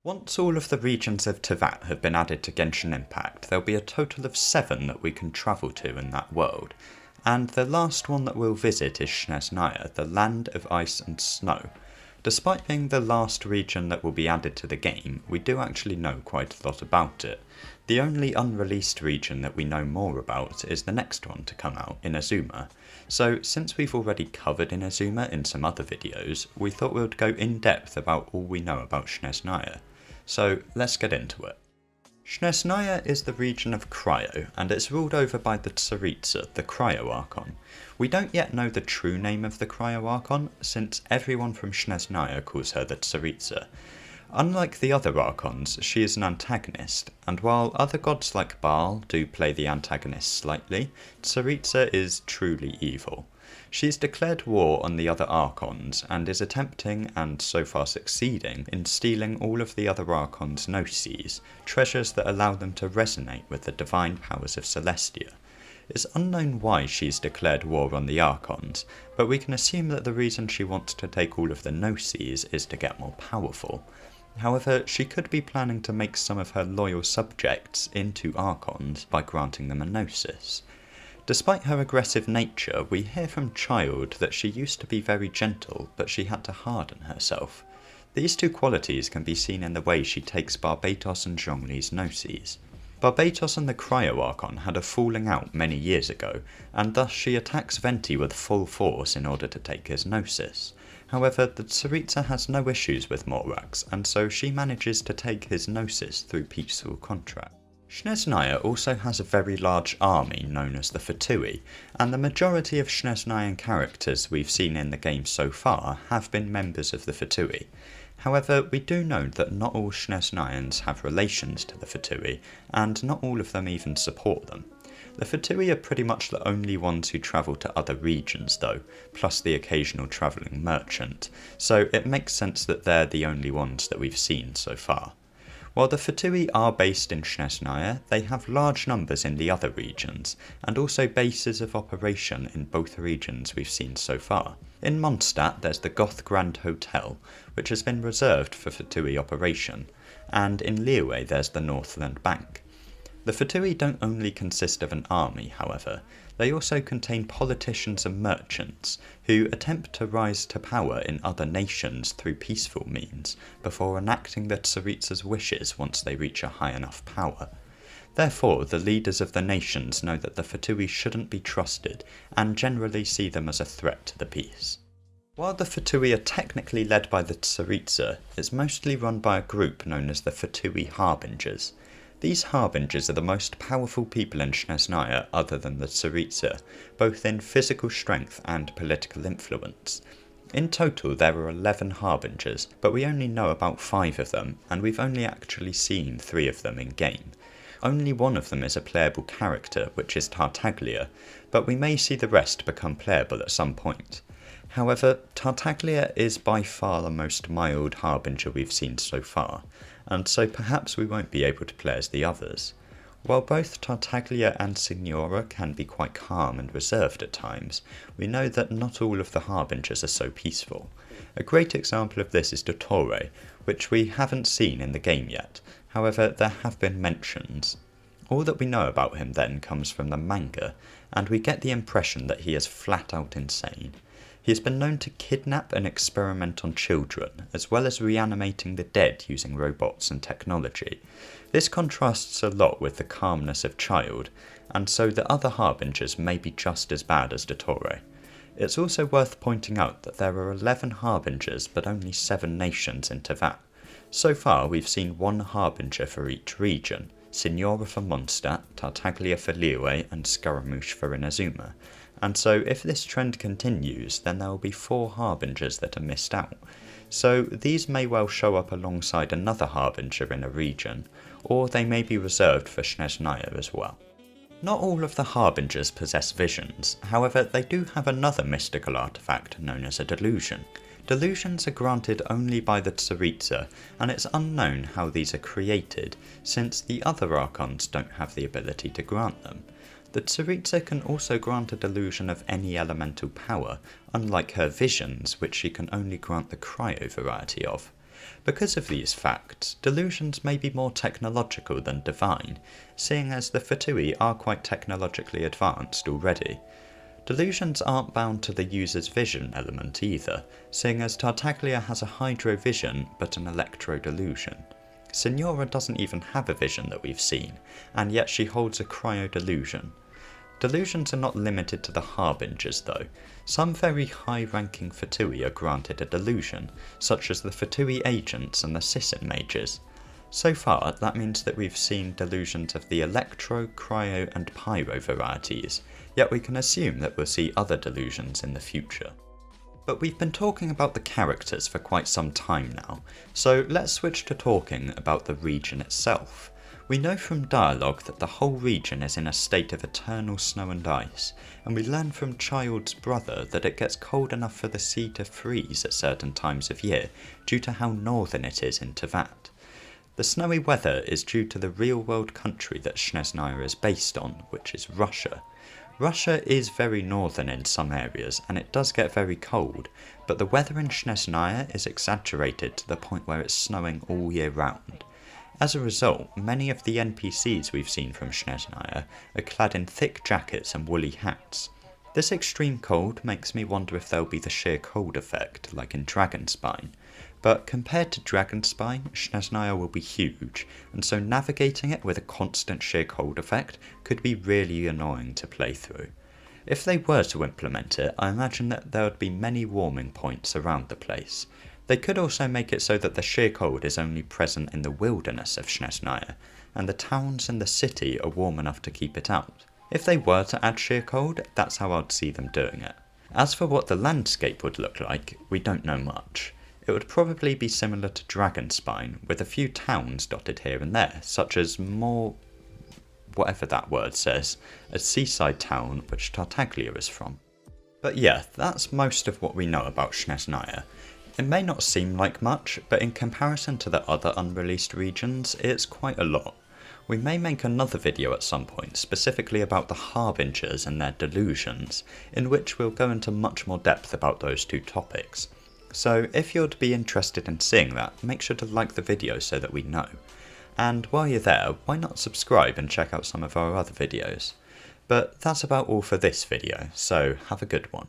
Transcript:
Once all of the regions of Teyvat have been added to Genshin Impact, there'll be a total of 7 that we can travel to in that world, and the last one that we'll visit is Snezhnaya, the land of ice and snow. Despite being the last region that will be added to the game, we do actually know quite a lot about it. The only unreleased region that we know more about is the next one to come out, Inazuma. So since we've already covered Inazuma in some other videos, we thought we would go in depth about all we know about Snezhnaya. So let's get into it. Snezhnaya is the region of Cryo, and it's ruled over by the Tsuritsa, the Cryo Archon. We don't yet know the true name of the Cryo Archon, since everyone from Snezhnaya calls her the Tsuritsa. Unlike the other Archons, she is an antagonist, and while other gods like Baal do play the antagonist slightly, Tsuritsa is truly evil. She's declared war on the other Archons, and is attempting, and so far succeeding, in stealing all of the other Archons' Gnosis, treasures that allow them to resonate with the divine powers of Celestia. It's unknown why she's declared war on the Archons, but we can assume that the reason she wants to take all of the Gnosis is to get more powerful. However, she could be planning to make some of her loyal subjects into Archons by granting them a Gnosis. Despite her aggressive nature, we hear from Child that she used to be very gentle, but she had to harden herself. These two qualities can be seen in the way she takes Barbatos and Zhongli's Gnosis. Barbatos and the Cryo Archon had a falling out many years ago, and thus she attacks Venti with full force in order to take his Gnosis. However, the Tsuritsa has no issues with Morax, and so she manages to take his Gnosis through peaceful contract. Snezhnaya also has a very large army known as the Fatoui, and the majority of Snezhnayan characters we've seen in the game so far have been members of the Fatoui. However, we do know that not all Snezhnayans have relations to the Fatoui, and not all of them even support them. The Fatoui are pretty much the only ones who travel to other regions though, plus the occasional travelling merchant, so it makes sense that they're the only ones that we've seen so far. While the Fatoui are based in Snezhnaya, they have large numbers in the other regions, and also bases of operation in both regions we've seen so far. In Mondstadt there's the Goth Grand Hotel, which has been reserved for Fatoui operation, and in Liyue there's the Northland Bank. The Fatoui don't only consist of an army, however, they also contain politicians and merchants who attempt to rise to power in other nations through peaceful means before enacting the Tsuritsa's wishes once they reach a high enough power. Therefore, the leaders of the nations know that the Fatoui shouldn't be trusted and generally see them as a threat to the peace. While the Fatoui are technically led by the Tsuritsa, it's mostly run by a group known as the Fatoui Harbingers. These Harbingers are the most powerful people in Snezhnaya other than the Tsuritsa, both in physical strength and political influence. In total there are 11 Harbingers, but we only know about 5 of them, and we've only actually seen 3 of them in game. Only one of them is a playable character, which is Tartaglia, but we may see the rest become playable at some point. However, Tartaglia is by far the most mild Harbinger we've seen so far, and so perhaps we won't be able to play as the others. While both Tartaglia and Signora can be quite calm and reserved at times, we know that not all of the Harbingers are so peaceful. A great example of this is Dottore, which we haven't seen in the game yet, however there have been mentions. All that we know about him then comes from the manga, and we get the impression that he is flat out insane. He has been known to kidnap and experiment on children, as well as reanimating the dead using robots and technology. This contrasts a lot with the calmness of Child, and so the other Harbingers may be just as bad as Dottore. It's also worth pointing out that there are 11 Harbingers but only 7 nations in Teyvat. So far we've seen 1 Harbinger for each region, Signora for Mondstadt, Tartaglia for Liyue, and Scaramouche for Inazuma. And so if this trend continues, then there will be 4 Harbingers that are missed out. So these may well show up alongside another Harbinger in a region, or they may be reserved for Snezhnaya as well. Not all of the Harbingers possess visions, however they do have another mystical artifact known as a Delusion. Delusions are granted only by the Tsuritsa, and it's unknown how these are created, since the other Archons don't have the ability to grant them. The Tsuritsa can also grant a delusion of any elemental power, unlike her visions, which she can only grant the cryo variety of. Because of these facts, Delusions may be more technological than divine, seeing as the Fatoui are quite technologically advanced already. Delusions aren't bound to the user's vision element either, seeing as Tartaglia has a hydro vision but an electro delusion. Signora doesn't even have a vision that we've seen, and yet she holds a cryo delusion. Delusions are not limited to the Harbingers though. Some very high-ranking Fatoui are granted a delusion, such as the Fatoui agents and the Sisson mages. So far, that means that we've seen delusions of the electro, cryo and pyro varieties, yet we can assume that we'll see other delusions in the future. But we've been talking about the characters for quite some time now, so let's switch to talking about the region itself. We know from dialogue that the whole region is in a state of eternal snow and ice, and we learn from Child's brother that it gets cold enough for the sea to freeze at certain times of year due to how northern it is in Teyvat. The snowy weather is due to the real-world country that Snezhnaya is based on, which is Russia. Russia is very northern in some areas, and it does get very cold, but the weather in Snezhnaya is exaggerated to the point where it's snowing all year round. As a result, many of the NPCs we've seen from Snezhnaya are clad in thick jackets and woolly hats. This extreme cold makes me wonder if there'll be the sheer cold effect, like in Dragonspine. But compared to Dragonspine, Snezhnaya will be huge, and so navigating it with a constant sheer cold effect could be really annoying to play through. If they were to implement it, I imagine that there would be many warming points around the place. They could also make it so that the sheer cold is only present in the wilderness of Snezhnaya, and the towns and the city are warm enough to keep it out. If they were to add sheer cold, that's how I'd see them doing it. As for what the landscape would look like, we don't know much. It would probably be similar to Dragonspine, with a few towns dotted here and there, such as whatever that word says, a seaside town which Tartaglia is from. But yeah, that's most of what we know about Snezhnaya. It may not seem like much, but in comparison to the other unreleased regions, it's quite a lot. We may make another video at some point specifically about the Harbingers and their delusions, in which we'll go into much more depth about those two topics. So if you'd be interested in seeing that, make sure to like the video so that we know. And while you're there, why not subscribe and check out some of our other videos? But that's about all for this video, so have a good one.